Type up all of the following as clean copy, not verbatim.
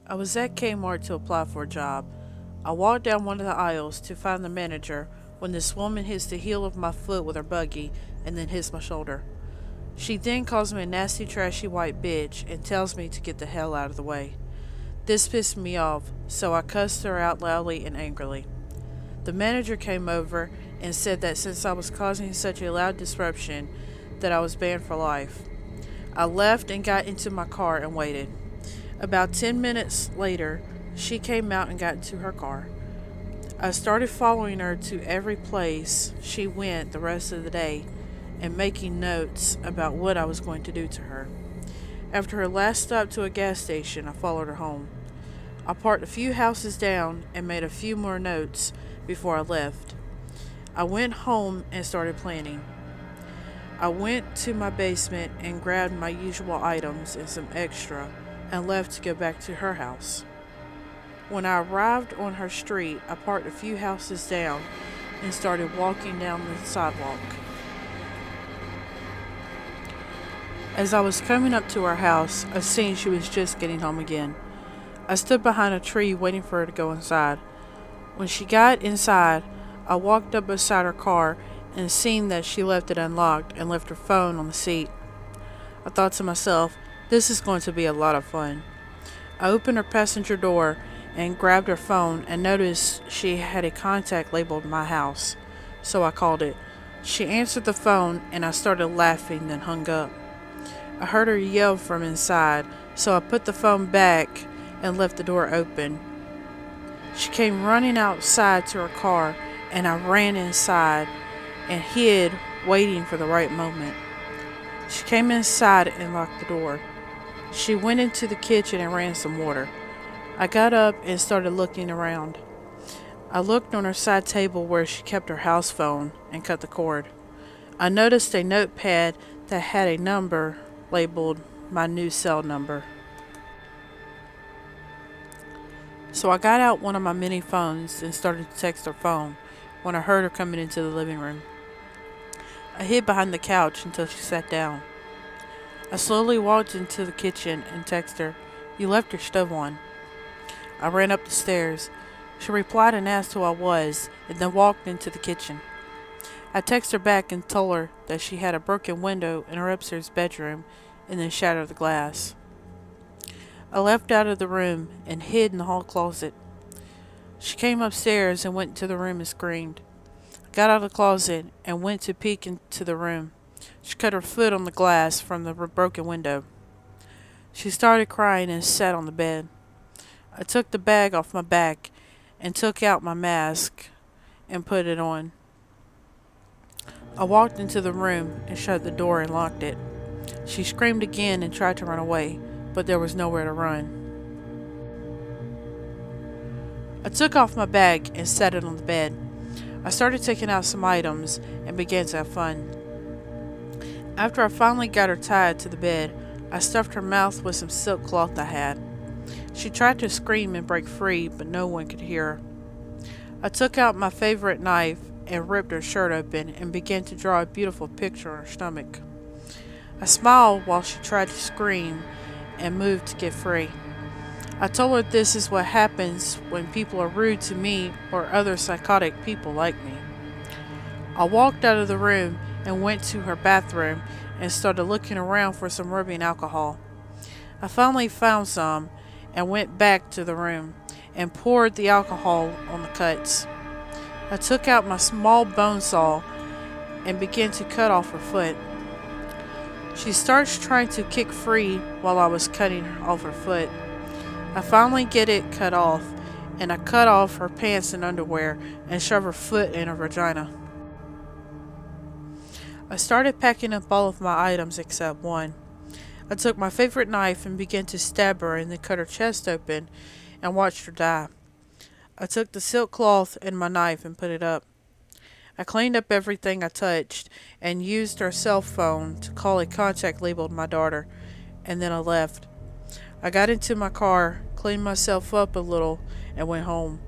I was at Kmart to apply for a job. I walked down one of the aisles to find the manager when this woman hits the heel of my foot with her buggy and then hits my shoulder. She then calls me a nasty, trashy white bitch and tells me to get the hell out of the way. This pissed me off, so I cussed her out loudly and angrily. The manager came over and said that since I was causing such a loud disruption, that I was banned for life. I left and got into my car and waited. About 10 minutes later, she came out and got into her car. I started following her to every place she went the rest of the day and making notes about what I was going to do to her. After her last stop to a gas station, I followed her home. I parked a few houses down and made a few more notes before I left. I went home and started planning. I went to my basement and grabbed my usual items and some extra and left to go back to her house. When I arrived on her street, I parked a few houses down and started walking down the sidewalk. As I was coming up to her house, I seen she was just getting home again. I stood behind a tree waiting for her to go inside. When she got inside, I walked up beside her car and seen that she left it unlocked and left her phone on the seat. I thought to myself, this is going to be a lot of fun. I opened her passenger door and grabbed her phone and noticed she had a contact labeled "My House," so I called it. She answered the phone and I started laughing, then hung up. I heard her yell from inside, so I put the phone back and left the door open. She came running outside to her car and I ran inside and hid, waiting for the right moment. She came inside and locked the door. She went into the kitchen and ran some water. I got up and started looking around. I looked on her side table where she kept her house phone and cut the cord. I noticed a notepad that had a number labeled "My New Cell Number." So I got out one of my mini phones and started to text her phone when I heard her coming into the living room. I hid behind the couch until she sat down. I slowly walked into the kitchen and texted her, "You left your stove on." I ran up the stairs. She replied and asked who I was, and then walked into the kitchen. I texted her back and told her that she had a broken window in her upstairs bedroom and then shattered the glass. I left out of the room and hid in the hall closet. She came upstairs and went into the room and screamed. I got out of the closet and went to peek into the room. She cut her foot on the glass from the broken window. She started crying and sat on the bed. I took the bag off my back and took out my mask and put it on. I walked into the room and shut the door and locked it. She screamed again and tried to run away, but there was nowhere to run. I took off my bag and set it on the bed. I started taking out some items and began to have fun. After I finally got her tied to the bed, I stuffed her mouth with some silk cloth I had. She tried to scream and break free, but no one could hear her. I took out my favorite knife and ripped her shirt open and began to draw a beautiful picture on her stomach. I smiled while she tried to scream and moved to get free. I told her this is what happens when people are rude to me or other psychotic people like me. I walked out of the room and went to her bathroom and started looking around for some rubbing alcohol. I finally found some and went back to the room and poured the alcohol on the cuts. I took out my small bone saw and began to cut off her foot. She starts trying to kick free while I was cutting off her foot. I finally get it cut off, and I cut off her pants and underwear and shove her foot in her vagina. I started packing up all of my items except one. I took my favorite knife and began to stab her and then cut her chest open and watched her die. I took the silk cloth and my knife and put it up. I cleaned up everything I touched and used her cell phone to call a contact labeled "My Daughter," and then I left. I got into my car, cleaned myself up a little, and went home.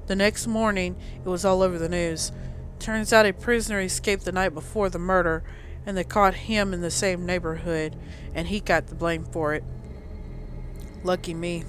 The next morning, it was all over the news. Turns out a prisoner escaped the night before the murder, and they caught him in the same neighborhood, and he got the blame for it. Lucky me.